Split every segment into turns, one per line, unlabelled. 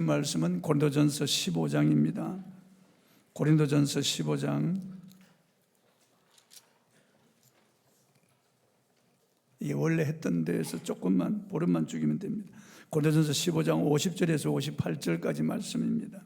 말씀은 고린도전서 15장입니다. 고린도전서 15장. 원래 했던 데에서 조금만 보름만 죽이면 됩니다. 고린도전서 15장 50절에서 58절까지 말씀입니다.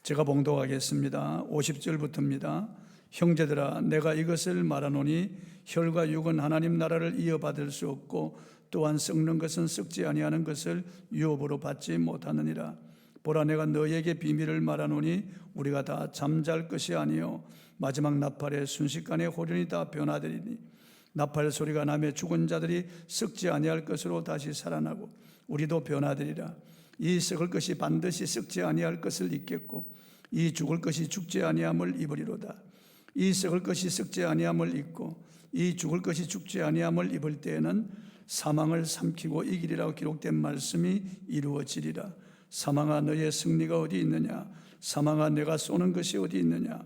제가 봉독하겠습니다. 50절부터입니다. 형제들아, 내가 이것을 말하노니 혈과 육은 하나님 나라를 이어받을 수 없고 또한 썩는 것은 썩지 아니하는 것을 유업으로 받지 못하느니라. 보라, 내가 너에게 비밀을 말하노니 우리가 다 잠잘 것이 아니요 마지막 나팔에 순식간에 호련히 다 변화되리니 나팔 소리가 나며 죽은 자들이 썩지 아니할 것으로 다시 살아나고 우리도 변화되리라. 이 썩을 것이 반드시 썩지 아니할 것을 입겠고 이 죽을 것이 죽지 아니함을 입으리로다. 이 썩을 것이 썩지 아니함을 입고 이 죽을 것이 죽지 아니함을 입을 때에는 사망을 삼키고 이기리라고 기록된 말씀이 이루어지리라. 사망아, 너의 승리가 어디 있느냐? 사망아, 내가 쏘는 것이 어디 있느냐?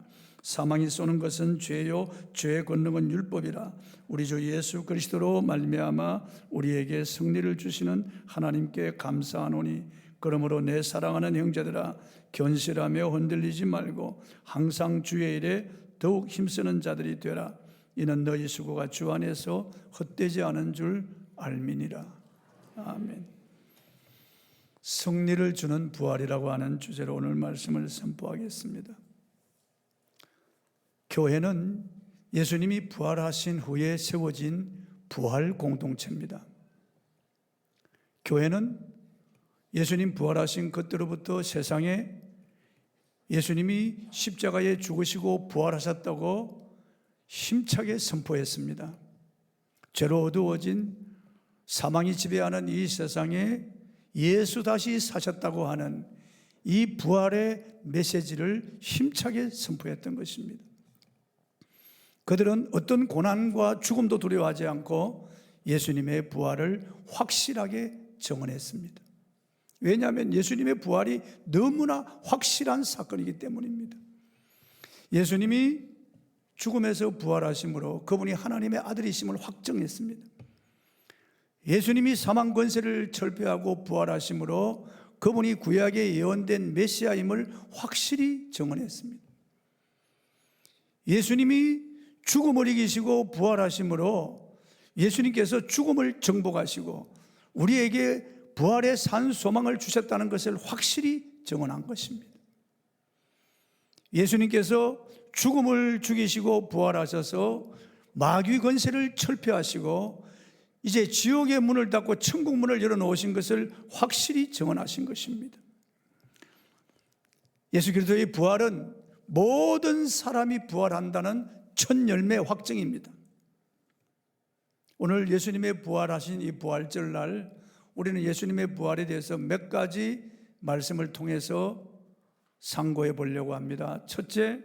사망이 쏘는 것은 죄요 죄의 권능은 율법이라. 우리 주 예수 그리스도로 말미암아 우리에게 승리를 주시는 하나님께 감사하노니 그러므로 내 사랑하는 형제들아, 견실하며 흔들리지 말고 항상 주의 일에 더욱 힘쓰는 자들이 되라. 이는 너희 수고가 주 안에서 헛되지 않은 줄 알미니라. 아멘. 승리를 주는 부활이라고 하는 주제로 오늘 말씀을 선포하겠습니다. 교회는 예수님이 부활하신 후에 세워진 부활 공동체입니다. 교회는 예수님 부활하신 그때로부터 세상에 예수님이 십자가에 죽으시고 부활하셨다고 힘차게 선포했습니다. 죄로 어두워진 사망이 지배하는 이 세상에 예수 다시 사셨다고 하는 이 부활의 메시지를 힘차게 선포했던 것입니다. 그들은 어떤 고난과 죽음도 두려워하지 않고 예수님의 부활을 확실하게 증언했습니다. 왜냐하면 예수님의 부활이 너무나 확실한 사건이기 때문입니다. 예수님이 죽음에서 부활하심으로 그분이 하나님의 아들이심을 확정했습니다. 예수님이 사망 권세를 철폐하고 부활하심으로 그분이 구약에 예언된 메시아임을 확실히 증언했습니다. 예수님이 죽음을 이기시고 부활하심으로 예수님께서 죽음을 정복하시고 우리에게 부활의 산 소망을 주셨다는 것을 확실히 증언한 것입니다. 예수님께서 죽음을 죽이시고 부활하셔서 마귀 권세를 철폐하시고 이제 지옥의 문을 닫고 천국 문을 열어놓으신 것을 확실히 증언하신 것입니다. 예수 그리스도의 부활은 모든 사람이 부활한다는 첫 열매 확증입니다. 오늘 예수님의 부활하신 이 부활절 날 우리는 예수님의 부활에 대해서 몇 가지 말씀을 통해서 상고해 보려고 합니다. 첫째,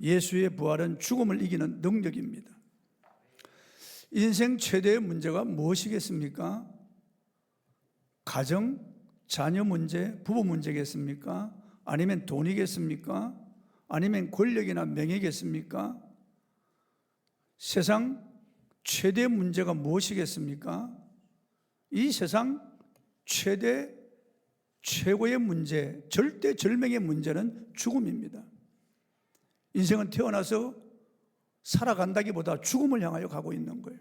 예수의 부활은 죽음을 이기는 능력입니다. 인생 최대의 문제가 무엇이겠습니까? 가정, 자녀 문제, 부부 문제겠습니까? 아니면 돈이겠습니까? 아니면 권력이나 명예겠습니까? 세상 최대의 문제가 무엇이겠습니까? 이 세상 최고의 문제, 절대절명의 문제는 죽음입니다. 인생은 태어나서 살아간다기보다 죽음을 향하여 가고 있는 거예요.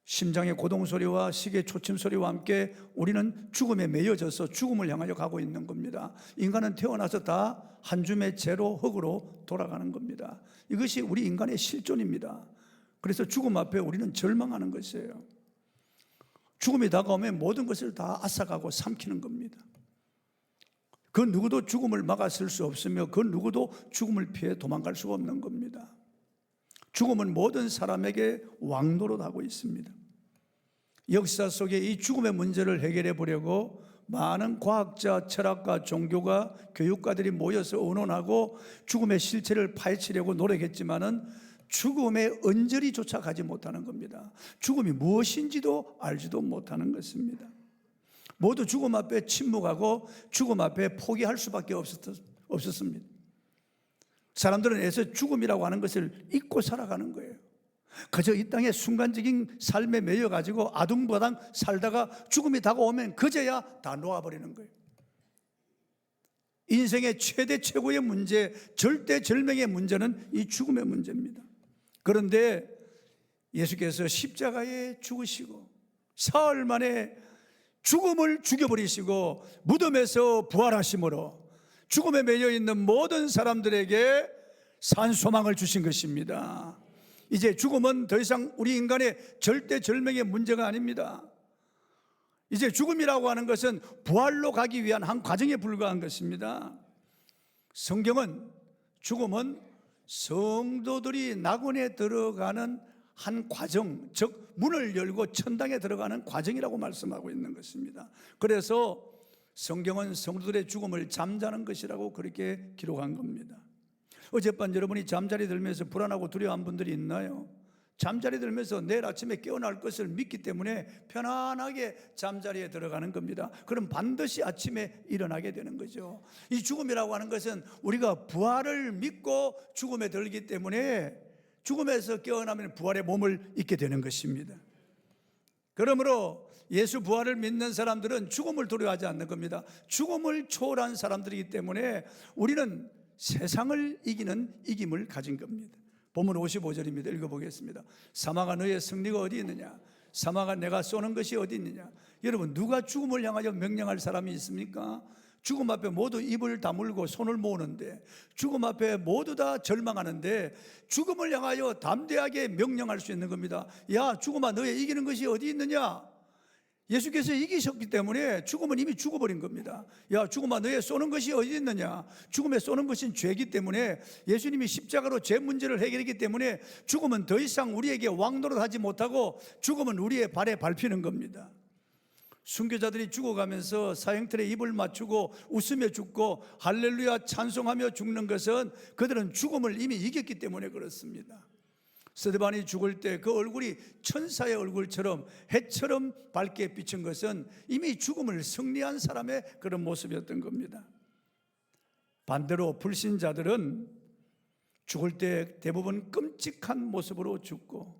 심장의 고동소리와 시계 초침소리와 함께 우리는 죽음에 매여져서 죽음을 향하여 가고 있는 겁니다. 인간은 태어나서 다 한 줌의 재로 흙으로 돌아가는 겁니다. 이것이 우리 인간의 실존입니다. 그래서 죽음 앞에 우리는 절망하는 것이에요. 죽음이 다가오면 모든 것을 다 앗아가고 삼키는 겁니다. 그 누구도 죽음을 막아설 수 없으며 그 누구도 죽음을 피해 도망갈 수가 없는 겁니다. 죽음은 모든 사람에게 왕노릇하고 있습니다. 역사 속에 이 죽음의 문제를 해결해 보려고 많은 과학자, 철학가, 종교가, 교육가들이 모여서 의논하고 죽음의 실체를 파헤치려고 노력했지만은 죽음의 언저리조차 가지 못하는 겁니다. 죽음이 무엇인지도 알지도 못하는 것입니다. 모두 죽음 앞에 침묵하고 죽음 앞에 포기할 수밖에 없었습니다. 사람들은 애써 죽음이라고 하는 것을 잊고 살아가는 거예요. 그저 이 땅의 순간적인 삶에 매여가지고 아둥바둥 살다가 죽음이 다가오면 그제야 다 놓아버리는 거예요. 인생의 최고의 문제, 절대절명의 문제는 이 죽음의 문제입니다. 그런데 예수께서 십자가에 죽으시고 사흘 만에 죽음을 죽여버리시고 무덤에서 부활하심으로 죽음에 매여있는 모든 사람들에게 산소망을 주신 것입니다. 이제 죽음은 더 이상 우리 인간의 절대절명의 문제가 아닙니다. 이제 죽음이라고 하는 것은 부활로 가기 위한 한 과정에 불과한 것입니다. 성경은 죽음은 성도들이 낙원에 들어가는 한 과정, 즉 문을 열고 천당에 들어가는 과정이라고 말씀하고 있는 것입니다. 그래서 성경은 성도들의 죽음을 잠자는 것이라고 그렇게 기록한 겁니다. 어젯밤 여러분이 잠자리 들면서 불안하고 두려워한 분들이 있나요? 잠자리 들면서 내일 아침에 깨어날 것을 믿기 때문에 편안하게 잠자리에 들어가는 겁니다. 그럼 반드시 아침에 일어나게 되는 거죠. 이 죽음이라고 하는 것은 우리가 부활을 믿고 죽음에 들기 때문에 죽음에서 깨어나면 부활의 몸을 입게 되는 것입니다. 그러므로 예수 부활을 믿는 사람들은 죽음을 두려워하지 않는 겁니다. 죽음을 초월한 사람들이기 때문에 우리는 세상을 이기는 이김을 가진 겁니다. 본문 55절입니다. 읽어보겠습니다. 사망아 너의 승리가 어디 있느냐? 사망아 내가 쏘는 것이 어디 있느냐? 여러분, 누가 죽음을 향하여 명령할 사람이 있습니까? 죽음 앞에 모두 입을 다물고 손을 모으는데, 죽음 앞에 모두 다 절망하는데 죽음을 향하여 담대하게 명령할 수 있는 겁니다. 야 죽음아 너의 이기는 것이 어디 있느냐? 예수께서 이기셨기 때문에 죽음은 이미 죽어버린 겁니다. 야 죽음아 너의 쏘는 것이 어디 있느냐? 죽음에 쏘는 것은 죄이기 때문에 예수님이 십자가로 죄 문제를 해결했기 때문에 죽음은 더 이상 우리에게 왕노릇하지 못하고 죽음은 우리의 발에 밟히는 겁니다. 순교자들이 죽어가면서 사형틀에 입을 맞추고 웃으며 죽고 할렐루야 찬송하며 죽는 것은 그들은 죽음을 이미 이겼기 때문에 그렇습니다. 스데반이 죽을 때 그 얼굴이 천사의 얼굴처럼 해처럼 밝게 비친 것은 이미 죽음을 승리한 사람의 그런 모습이었던 겁니다. 반대로 불신자들은 죽을 때 대부분 끔찍한 모습으로 죽고,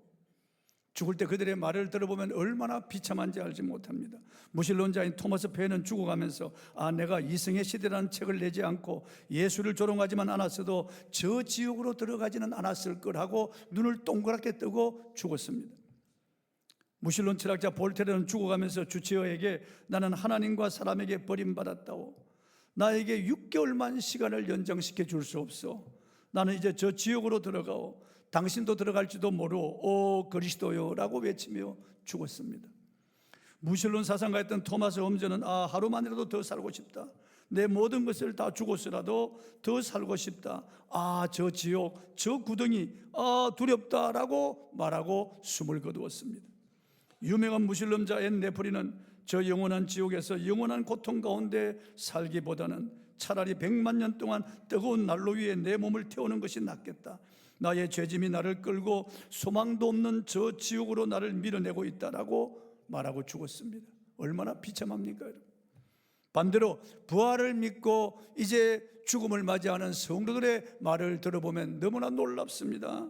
죽을 때 그들의 말을 들어보면 얼마나 비참한지 알지 못합니다. 무신론자인 토마스 페인은 죽어가면서 내가 이승의 시대라는 책을 내지 않고 예수를 조롱하지만 않았어도 저 지옥으로 들어가지는 않았을 거라고 눈을 동그랗게 뜨고 죽었습니다. 무신론 철학자 볼테르는 죽어가면서 주치어에게 나는 하나님과 사람에게 버림받았다오. 나에게 6개월만 시간을 연장시켜 줄 수 없어. 나는 이제 저 지옥으로 들어가오. 당신도 들어갈지도 모르 오 그리스도요 라고 외치며 죽었습니다. 무신론 사상가였던 토마스 홈즈는 하루만이라도 더 살고 싶다. 내 모든 것을 다 주고서라도 더 살고 싶다. 저 지옥, 저 구덩이 두렵다라고 말하고 숨을 거두었습니다. 유명한 무신론자 앤 네프리는 저 영원한 지옥에서 영원한 고통 가운데 살기보다는 차라리 100만 년 동안 뜨거운 난로 위에 내 몸을 태우는 것이 낫겠다. 나의 죄짐이 나를 끌고 소망도 없는 저 지옥으로 나를 밀어내고 있다라고 말하고 죽었습니다. 얼마나 비참합니까 여러분? 반대로 부활을 믿고 이제 죽음을 맞이하는 성도들의 말을 들어보면 너무나 놀랍습니다.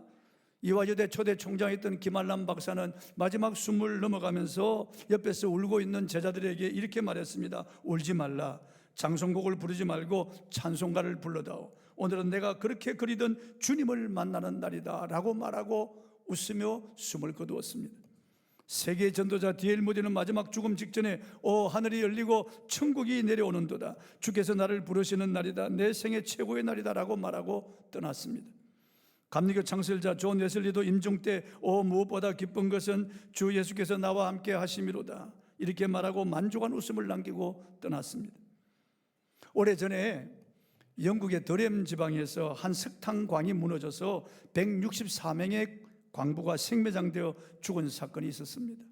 이화여대 초대 총장이었던 김한남 박사는 마지막 숨을 넘어가면서 옆에서 울고 있는 제자들에게 이렇게 말했습니다. 울지 말라. 장송곡을 부르지 말고 찬송가를 불러다오. 오늘은 내가 그렇게 그리던 주님을 만나는 날이다 라고 말하고 웃으며 숨을 거두었습니다. 세계 전도자 D.L. 모디는 마지막 죽음 직전에 하늘이 열리고 천국이 내려오는도다. 주께서 나를 부르시는 날이다. 내 생애 최고의 날이다 라고 말하고 떠났습니다. 감리교 창설자 존 웨슬리도 임종 때 무엇보다 기쁜 것은 주 예수께서 나와 함께 하심이로다 이렇게 말하고 만족한 웃음을 남기고 떠났습니다. 오래전에 영국의 더렘 지방에서 한 석탄광이 무너져서 164명의 광부가 생매장되어 죽은 사건이 있었습니다.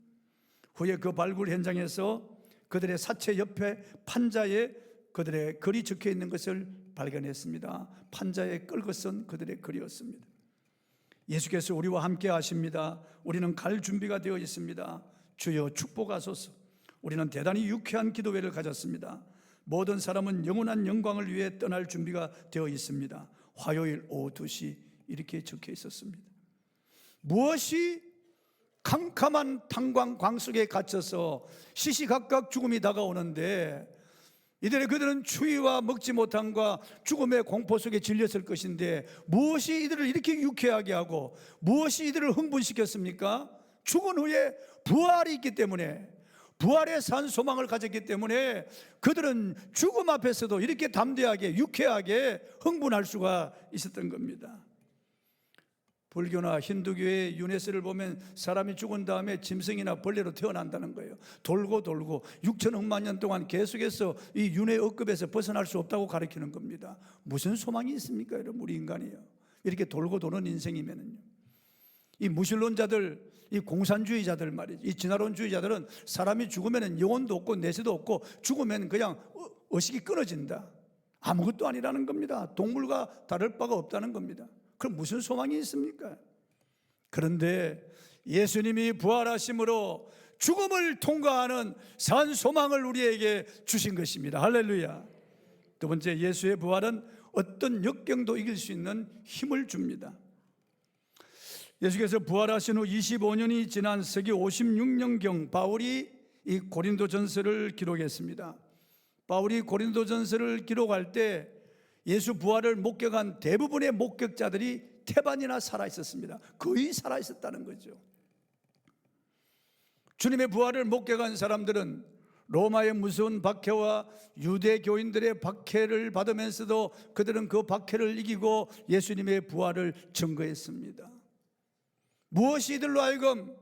후에 그 발굴 현장에서 그들의 사체 옆에 판자에 그들의 글이 적혀 있는 것을 발견했습니다. 판자에 끌고 쓴 그들의 글이었습니다. 예수께서 우리와 함께 하십니다. 우리는 갈 준비가 되어 있습니다. 주여 축복하소서. 우리는 대단히 유쾌한 기도회를 가졌습니다. 모든 사람은 영원한 영광을 위해 떠날 준비가 되어 있습니다. 화요일 오후 2시 이렇게 적혀 있었습니다. 무엇이 캄캄한 탄광광 속에 갇혀서 시시각각 죽음이 다가오는데 그들은 추위와 먹지 못함과 죽음의 공포 속에 질렸을 것인데 무엇이 이들을 이렇게 유쾌하게 하고 무엇이 이들을 흥분시켰습니까? 죽은 후에 부활이 있기 때문에, 부활의 산 소망을 가졌기 때문에 그들은 죽음 앞에서도 이렇게 담대하게 유쾌하게 흥분할 수가 있었던 겁니다. 불교나 힌두교의 유네스를 보면 사람이 죽은 다음에 짐승이나 벌레로 태어난다는 거예요. 돌고 6천억만 년 동안 계속해서 이 윤회 억급에서 벗어날 수 없다고 가르치는 겁니다. 무슨 소망이 있습니까, 여러분? 우리 인간이요, 이렇게 돌고 도는 인생이면은요. 이 무신론자들, 이 공산주의자들 말이죠, 이 진화론주의자들은 사람이 죽으면 영혼도 없고 내세도 없고 죽으면 그냥 의식이 끊어진다, 아무것도 아니라는 겁니다. 동물과 다를 바가 없다는 겁니다. 그럼 무슨 소망이 있습니까? 그런데 예수님이 부활하심으로 죽음을 통과하는 산 소망을 우리에게 주신 것입니다. 할렐루야. 두 번째, 예수의 부활은 어떤 역경도 이길 수 있는 힘을 줍니다. 예수께서 부활하신 후 25년이 지난 서기 56년경 바울이 이 고린도전서를 기록했습니다. 바울이 고린도전서를 기록할 때 예수 부활을 목격한 대부분의 목격자들이 태반이나 살아있었습니다. 거의 살아있었다는 거죠. 주님의 부활을 목격한 사람들은 로마의 무서운 박해와 유대 교인들의 박해를 받으면서도 그들은 그 박해를 이기고 예수님의 부활을 증거했습니다. 무엇이 이들로 하여금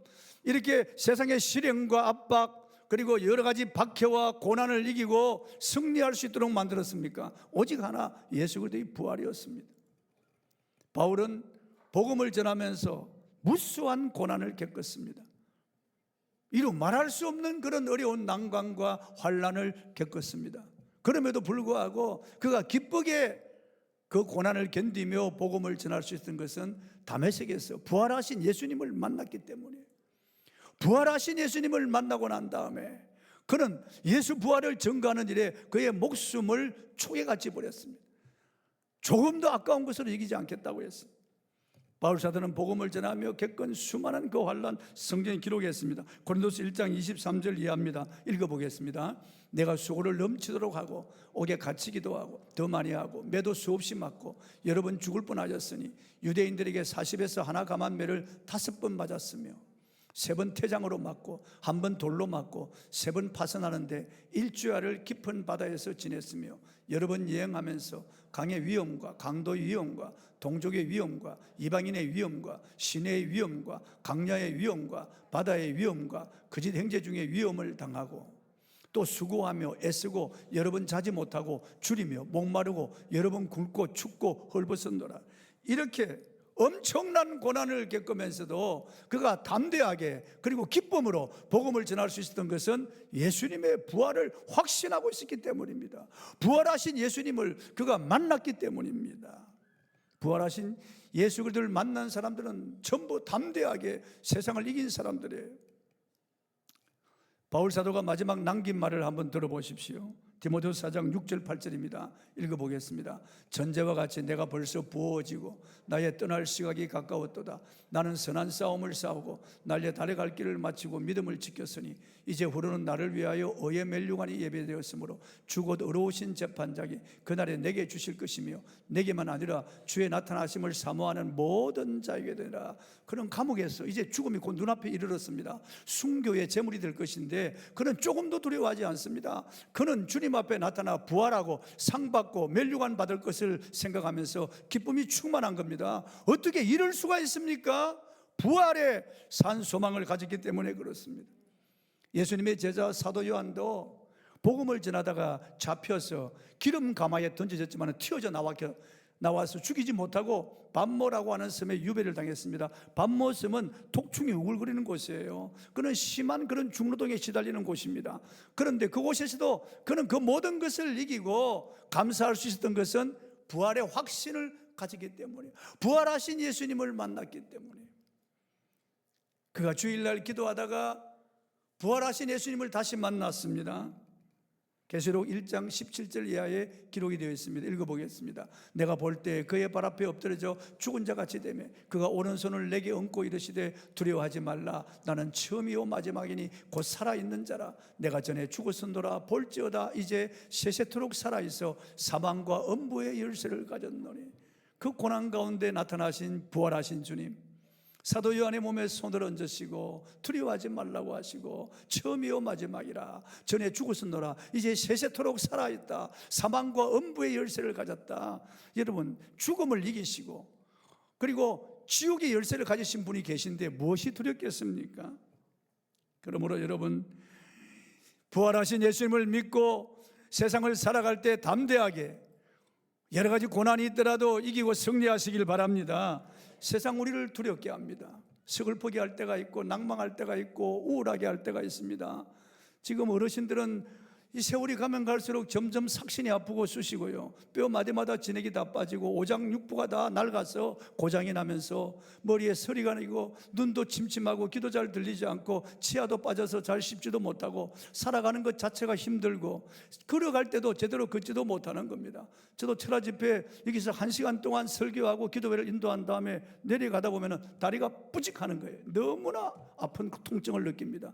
이렇게 세상의 시련과 압박 그리고 여러 가지 박해와 고난을 이기고 승리할 수 있도록 만들었습니까? 오직 하나, 예수 그리스도의 부활이었습니다. 바울은 복음을 전하면서 무수한 고난을 겪었습니다. 이루 말할 수 없는 그런 어려운 난관과 환난을 겪었습니다. 그럼에도 불구하고 그가 기쁘게 그 고난을 견디며 복음을 전할 수 있었던 것은 다메섹에서 부활하신 예수님을 만났기 때문에, 부활하신 예수님을 만나고 난 다음에 그는 예수 부활을 증거하는 일에 그의 목숨을 초계같이 버렸습니다. 조금도 아까운 것으로 여기지 않겠다고 했습니다. 바울 사도는 복음을 전하며 겪은 수많은 그 환난 성경에 기록했습니다. 고린도서 1장 23절 이해합니다. 읽어보겠습니다. 내가 수고를 넘치도록 하고 옥에 갇히기도 하고 더 많이 하고 매도 수없이 맞고 여러 번 죽을 뻔하였으니 유대인들에게 40에서 하나 감한 매를 5번 맞았으며 3번 태장으로 맞고 1번 돌로 맞고 3번 파선하는데 일주야를 깊은 바다에서 지냈으며 여러 번 여행하면서 강의 위험과 강도의 위험과 동족의 위험과 이방인의 위험과 시내의 위험과 강야의 위험과 바다의 위험과 거짓 행제 중에 위험을 당하고 또 수고하며 애쓰고 여러 번 자지 못하고 줄이며 목마르고 여러 번 굶고 춥고 헐벗었노라. 이렇게 엄청난 고난을 겪으면서도 그가 담대하게 그리고 기쁨으로 복음을 전할 수 있었던 것은 예수님의 부활을 확신하고 있었기 때문입니다. 부활하신 예수님을 그가 만났기 때문입니다. 부활하신 예수 그리스도를 만난 사람들은 전부 담대하게 세상을 이긴 사람들이에요. 바울 사도가 마지막 남긴 말을 한번 들어보십시오. 디모데후서 4장 6절 8절입니다. 읽어보겠습니다. 전제와 같이 내가 벌써 부어지고 나의 떠날 시각이 가까웠도다. 나는 선한 싸움을 싸우고 날려 달려갈 길을 마치고 믿음을 지켰으니 이제 후로는 나를 위하여 의의 멸류관이 예배되었으므로 주곧 의로우신 재판장이 그날에 내게 주실 것이며 내게만 아니라 주의 나타나심을 사모하는 모든 자에게 되리라. 그는 감옥에서 이제 죽음이 곧 눈앞에 이르렀습니다. 순교의 제물이 될 것인데 그는 조금도 두려워하지 않습니다. 그는 주님 앞에 나타나 부활하고 상 받고 멸류관 받을 것을 생각하면서 기쁨이 충만한 겁니다. 어떻게 이럴 수가 있습니까? 부활의 산 소망을 가졌기 때문에 그렇습니다. 예수님의 제자 사도 요한도 복음을 전하다가 잡혀서 기름 가마에 던져졌지만 튀어져 나와서 죽이지 못하고 반모라고 하는 섬에 유배를 당했습니다. 반모 섬은 독충이 우글거리는 곳이에요. 그는 심한 그런 중노동에 시달리는 곳입니다. 그런데 그곳에서도 그는 그 모든 것을 이기고 감사할 수 있었던 것은 부활의 확신을 가졌기 때문에, 부활하신 예수님을 만났기 때문에. 그가 주일날 기도하다가 부활하신 예수님을 다시 만났습니다. 계시록 1장 17절 이하에 기록이 되어 있습니다. 읽어보겠습니다. 내가 볼 때 그의 발 앞에 엎드려져 죽은 자 같이 되매 그가 오른손을 내게 얹고 이르시되 두려워하지 말라. 나는 처음이요 마지막이니 곧 살아있는 자라. 내가 전에 죽었은도라. 볼지어다 이제 세세토록 살아있어 사망과 음부의 열쇠를 가졌노니. 그 고난 가운데 나타나신 부활하신 주님, 사도 요한의 몸에 손을 얹으시고 두려워하지 말라고 하시고 처음이요 마지막이라. 전에 죽었었노라. 이제 세세토록 살아있다. 사망과 음부의 열쇠를 가졌다. 여러분, 죽음을 이기시고 그리고 지옥의 열쇠를 가지신 분이 계신데 무엇이 두렵겠습니까? 그러므로 여러분, 부활하신 예수님을 믿고 세상을 살아갈 때 담대하게 여러 가지 고난이 있더라도 이기고 승리하시길 바랍니다. 세상 우리를 두렵게 합니다. 슬프게 할 때가 있고 낭망할 때가 있고 우울하게 할 때가 있습니다. 지금 어르신들은 이 세월이 가면 갈수록 점점 삭신이 아프고 쑤시고요, 뼈 마디마다 진액이 다 빠지고 오장육부가 다 낡아서 고장이 나면서 머리에 서리가 나고 눈도 침침하고 귀도 잘 들리지 않고 치아도 빠져서 잘 씹지도 못하고 살아가는 것 자체가 힘들고 걸어갈 때도 제대로 걷지도 못하는 겁니다. 저도 철화 집회 여기서 1시간 동안 설교하고 기도회를 인도한 다음에 내려가다 보면 다리가 뿌직하는 거예요. 너무나 아픈 통증을 느낍니다.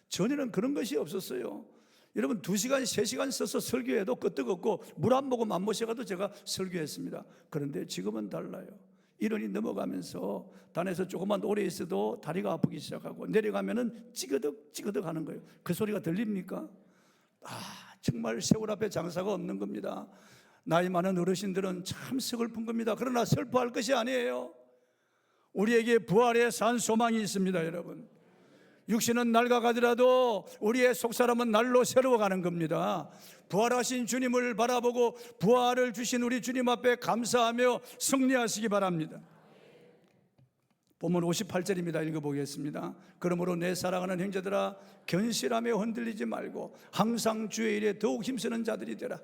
전에는 그런 것이 없었어요. 여러분, 2시간, 3시간 써서 설교해도 끄떡없고 물 한 모금 안 모셔가도 제가 설교했습니다. 그런데 지금은 달라요. 1년이 넘어가면서 단에서 조금만 오래 있어도 다리가 아프기 시작하고 내려가면은 찌그덕 하는 거예요. 그 소리가 들립니까? 정말 세월 앞에 장사가 없는 겁니다. 나이 많은 어르신들은 참 서글픈 겁니다. 그러나 슬퍼할 것이 아니에요. 우리에게 부활의 산 소망이 있습니다, 여러분. 육신은 낡아가더라도 우리의 속사람은 날로 새로워가는 겁니다. 부활하신 주님을 바라보고 부활을 주신 우리 주님 앞에 감사하며 승리하시기 바랍니다. 본문 58절입니다. 읽어보겠습니다. 그러므로 내 사랑하는 형제들아, 견실하며 흔들리지 말고 항상 주의 일에 더욱 힘쓰는 자들이 되라.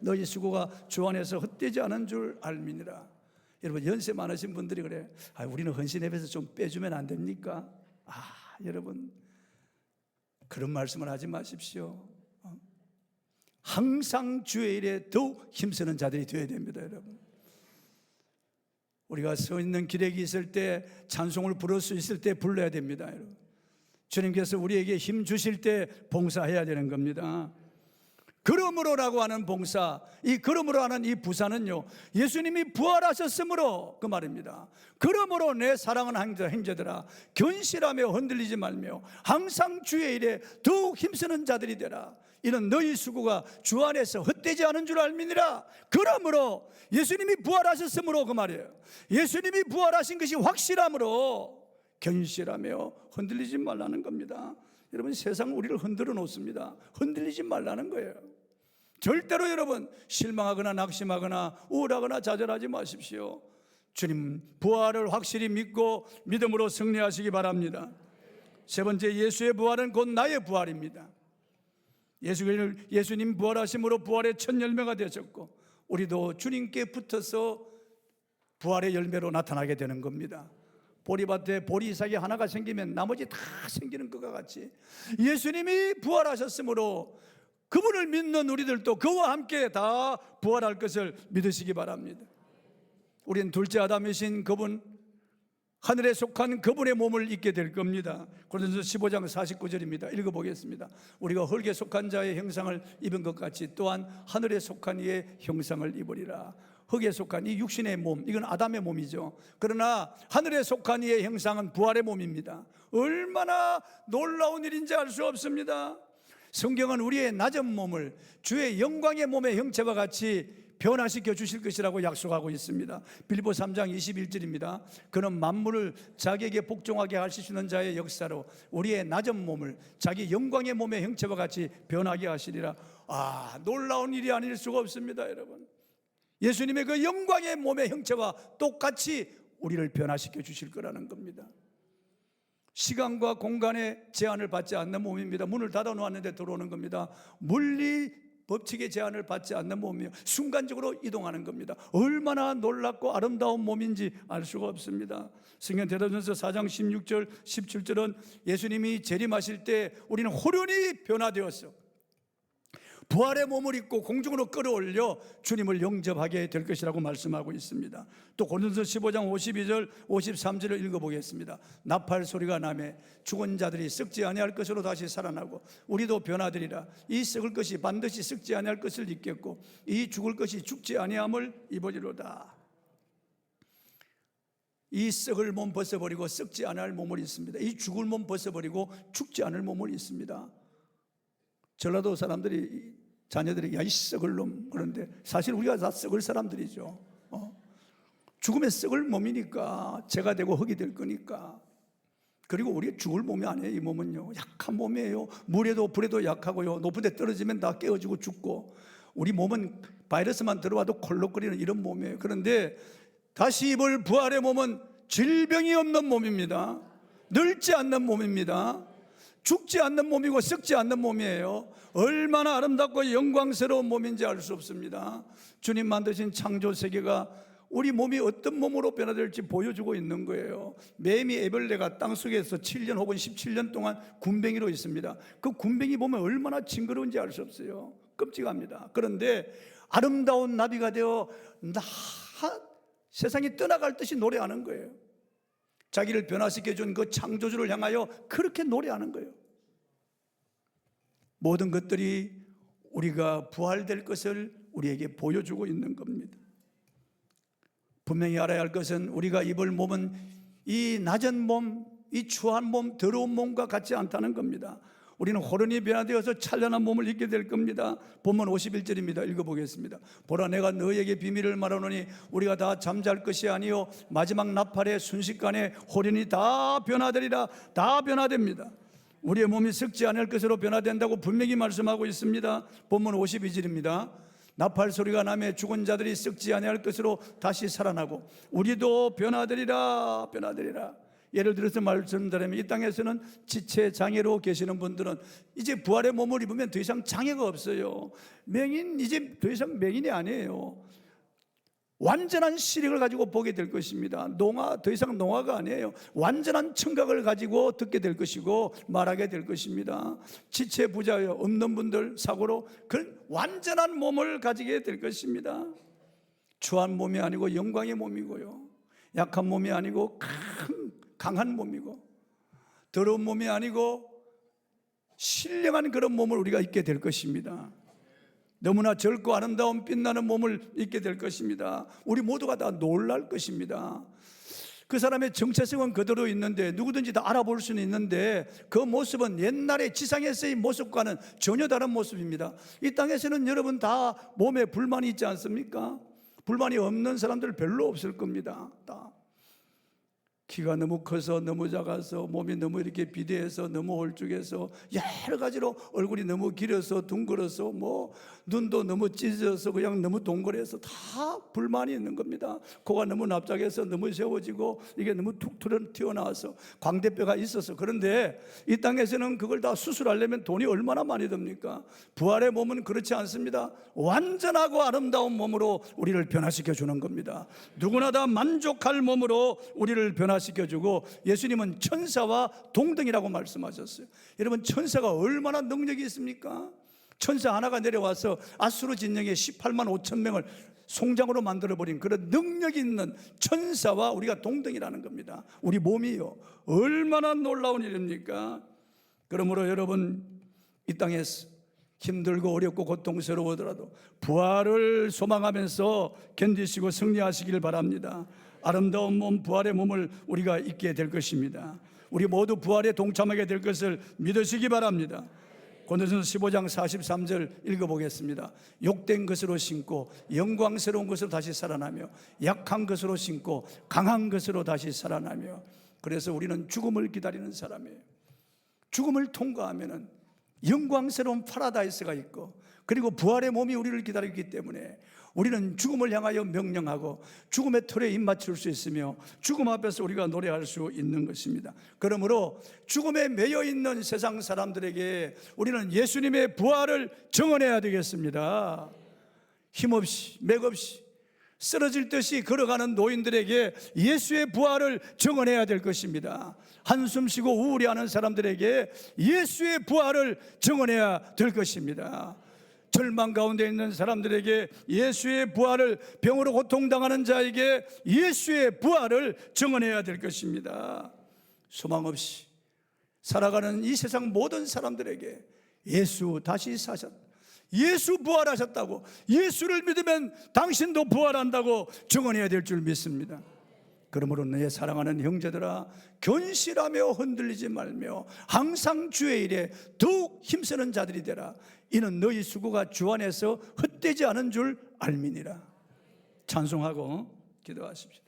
너희 수고가 주 안에서 헛되지 않은 줄 알미니라. 여러분, 연세 많으신 분들이 그래, 우리는 헌신앱에서 좀 빼주면 안 됩니까? 여러분, 그런 말씀을 하지 마십시오. 항상 주의 일에 더욱 힘쓰는 자들이 되어야 됩니다, 여러분. 우리가 서 있는 기력이 있을 때, 찬송을 부를 수 있을 때 불러야 됩니다, 여러분. 주님께서 우리에게 힘 주실 때 봉사해야 되는 겁니다. 그러므로라고 하는 봉사, 이 그러므로 하는 이 부사는요, 예수님이 부활하셨으므로 그 말입니다. 그러므로 내 사랑하는 형제들아, 견실하며 흔들리지 말며 항상 주의 일에 더욱 힘쓰는 자들이 되라. 이는 너희 수고가 주 안에서 헛되지 않은 줄 알미니라. 그러므로 예수님이 부활하셨으므로 그 말이에요. 예수님이 부활하신 것이 확실함으로 견실하며 흔들리지 말라는 겁니다. 여러분, 세상 우리를 흔들어 놓습니다. 흔들리지 말라는 거예요. 절대로 여러분 실망하거나 낙심하거나 우울하거나 좌절하지 마십시오. 주님 부활을 확실히 믿고 믿음으로 승리하시기 바랍니다. 세 번째, 예수의 부활은 곧 나의 부활입니다. 예수님 부활하심으로 부활의 첫 열매가 되셨고 우리도 주님께 붙어서 부활의 열매로 나타나게 되는 겁니다. 보리밭에 보리삭이 하나가 생기면 나머지 다 생기는 것과 같이 예수님이 부활하셨으므로 그분을 믿는 우리들도 그와 함께 다 부활할 것을 믿으시기 바랍니다. 우리는 둘째 아담이신 그분, 하늘에 속한 그분의 몸을 입게 될 겁니다. 고린도서 15장 49절입니다. 읽어보겠습니다. 우리가 흙에 속한 자의 형상을 입은 것 같이 또한 하늘에 속한 이의 형상을 입으리라. 흙에 속한 이 육신의 몸, 이건 아담의 몸이죠. 그러나 하늘에 속한 이의 형상은 부활의 몸입니다. 얼마나 놀라운 일인지 알 수 없습니다. 성경은 우리의 낮은 몸을 주의 영광의 몸의 형체와 같이 변화시켜 주실 것이라고 약속하고 있습니다. 빌립보 3장 21절입니다. 그는 만물을 자기에게 복종하게 하시는 자의 역사로 우리의 낮은 몸을 자기 영광의 몸의 형체와 같이 변하게 하시리라. 놀라운 일이 아닐 수가 없습니다, 여러분. 예수님의 그 영광의 몸의 형체와 똑같이 우리를 변화시켜 주실 거라는 겁니다. 시간과 공간의 제한을 받지 않는 몸입니다. 문을 닫아 놓았는데 들어오는 겁니다. 물리 법칙의 제한을 받지 않는 몸이요, 순간적으로 이동하는 겁니다. 얼마나 놀랍고 아름다운 몸인지 알 수가 없습니다. 성경 대도전서 4장 16절 17절은 예수님이 재림하실 때 우리는 호련히 변화되었어. 부활의 몸을 입고 공중으로 끌어올려 주님을 영접하게 될 것이라고 말씀하고 있습니다. 또 고린도서 15장 52절 53절을 읽어보겠습니다. 나팔 소리가 나매 죽은 자들이 썩지 아니할 것으로 다시 살아나고 우리도 변화되리라. 이 썩을 것이 반드시 썩지 아니할 것을 입겠고 이 죽을 것이 죽지 아니함을 입으리로다. 이 썩을 몸 벗어버리고 썩지 않을 몸을 입습니다. 이 죽을 몸 벗어버리고 죽지 않을 몸을 입습니다. 전라도 사람들이 자녀들에게 야 이 썩을 놈 그런데 사실 우리가 다 썩을 사람들이죠. 죽으면 썩을 몸이니까 죄가 되고 흙이 될 거니까. 그리고 우리 죽을 몸이 아니에요. 이 몸은요 약한 몸이에요. 물에도 불에도 약하고요 높은 데 떨어지면 다 깨어지고 죽고, 우리 몸은 바이러스만 들어와도 콜록거리는 이런 몸이에요. 그런데 다시 입을 부활의 몸은 질병이 없는 몸입니다. 늙지 않는 몸입니다. 죽지 않는 몸이고 썩지 않는 몸이에요. 얼마나 아름답고 영광스러운 몸인지 알 수 없습니다. 주님 만드신 창조 세계가 우리 몸이 어떤 몸으로 변화될지 보여주고 있는 거예요. 매미 애벌레가 땅속에서 7년 혹은 17년 동안 군뱅이로 있습니다. 그 군뱅이 보면 얼마나 징그러운지 알 수 없어요. 끔찍합니다. 그런데 아름다운 나비가 되어 세상이 떠나갈 듯이 노래하는 거예요. 자기를 변화시켜준 그 창조주를 향하여 그렇게 노래하는 거예요. 모든 것들이 우리가 부활될 것을 우리에게 보여주고 있는 겁니다. 분명히 알아야 할 것은 우리가 입을 몸은 이 낮은 몸, 이 추한 몸, 더러운 몸과 같지 않다는 겁니다. 우리는 호련히 변화되어서 찬란한 몸을 입게 될 겁니다. 본문 51절입니다. 읽어보겠습니다. 보라 내가 너희에게 비밀을 말하노니 우리가 다 잠잘 것이 아니요 마지막 나팔의 순식간에 호련히 다 변화되리라. 다 변화됩니다. 우리의 몸이 썩지 않을 것으로 변화된다고 분명히 말씀하고 있습니다. 본문 52절입니다. 나팔 소리가 나매 죽은 자들이 썩지 아니할 것으로 다시 살아나고 우리도 변화되리라. 변화되리라. 예를 들어서 말씀드리면 이 땅에서는 지체 장애로 계시는 분들은 이제 부활의 몸을 입으면 더 이상 장애가 없어요. 맹인 이제 더 이상 맹인이 아니에요. 완전한 시력을 가지고 보게 될 것입니다. 농아 더 이상 농아가 아니에요. 완전한 청각을 가지고 듣게 될 것이고 말하게 될 것입니다. 지체 부자 없는 분들 사고로 그런 완전한 몸을 가지게 될 것입니다. 추한 몸이 아니고 영광의 몸이고요, 약한 몸이 아니고 강한 몸이고, 더러운 몸이 아니고 신령한 그런 몸을 우리가 입게 될 것입니다. 너무나 젊고 아름다운 빛나는 몸을 입게 될 것입니다. 우리 모두가 다 놀랄 것입니다. 그 사람의 정체성은 그대로 있는데 누구든지 다 알아볼 수는 있는데 그 모습은 옛날에 지상에서의 모습과는 전혀 다른 모습입니다. 이 땅에서는 여러분 다 몸에 불만이 있지 않습니까? 불만이 없는 사람들 별로 없을 겁니다. 다 키가 너무 커서 너무 작아서 몸이 너무 이렇게 비대해서 너무 홀쭉해서 여러 가지로 얼굴이 너무 길어서 둥그러서 눈도 너무 찢어서 그냥 너무 동그래서 다 불만이 있는 겁니다. 코가 너무 납작해서 너무 세워지고 이게 너무 툭 튀어나와서 광대뼈가 있어서. 그런데 이 땅에서는 그걸 다 수술하려면 돈이 얼마나 많이 듭니까? 부활의 몸은 그렇지 않습니다. 완전하고 아름다운 몸으로 우리를 변화시켜 주는 겁니다. 누구나 다 만족할 몸으로 우리를 변화시켜주고, 예수님은 천사와 동등이라고 말씀하셨어요. 여러분, 천사가 얼마나 능력이 있습니까? 천사 하나가 내려와서 아수르 진영의 18만 5천 명을 송장으로 만들어버린 그런 능력이 있는 천사와 우리가 동등이라는 겁니다. 우리 몸이요, 얼마나 놀라운 일입니까? 그러므로 여러분, 이 땅에서 힘들고 어렵고 고통스러워더라도 부활을 소망하면서 견디시고 승리하시길 바랍니다. 아름다운 몸, 부활의 몸을 우리가 입게 될 것입니다. 우리 모두 부활에 동참하게 될 것을 믿으시기 바랍니다. 고린도전서 15장 43절 읽어보겠습니다. 욕된 것으로 신고 영광스러운 것으로 다시 살아나며 약한 것으로 신고 강한 것으로 다시 살아나며. 그래서 우리는 죽음을 기다리는 사람이에요. 죽음을 통과하면은 영광스러운 파라다이스가 있고, 그리고 부활의 몸이 우리를 기다리기 때문에 우리는 죽음을 향하여 명령하고 죽음의 틀에 입맞출 수 있으며 죽음 앞에서 우리가 노래할 수 있는 것입니다. 그러므로 죽음에 매여 있는 세상 사람들에게 우리는 예수님의 부활을 증언해야 되겠습니다. 힘없이 맥없이 쓰러질 듯이 걸어가는 노인들에게 예수의 부활을 증언해야 될 것입니다. 한숨 쉬고 우울해하는 사람들에게 예수의 부활을 증언해야 될 것입니다. 절망 가운데 있는 사람들에게 예수의 부활을, 병으로 고통당하는 자에게 예수의 부활을 증언해야 될 것입니다. 소망 없이 살아가는 이 세상 모든 사람들에게 예수 다시 사셨다, 예수 부활하셨다고, 예수를 믿으면 당신도 부활한다고 증언해야 될 줄 믿습니다. 그러므로 내 사랑하는 형제들아, 견실하며 흔들리지 말며 항상 주의 일에 더욱 힘쓰는 자들이 되라. 이는 너희 수고가 주 안에서 헛되지 않은 줄 알미니라. 찬송하고 기도하십시오.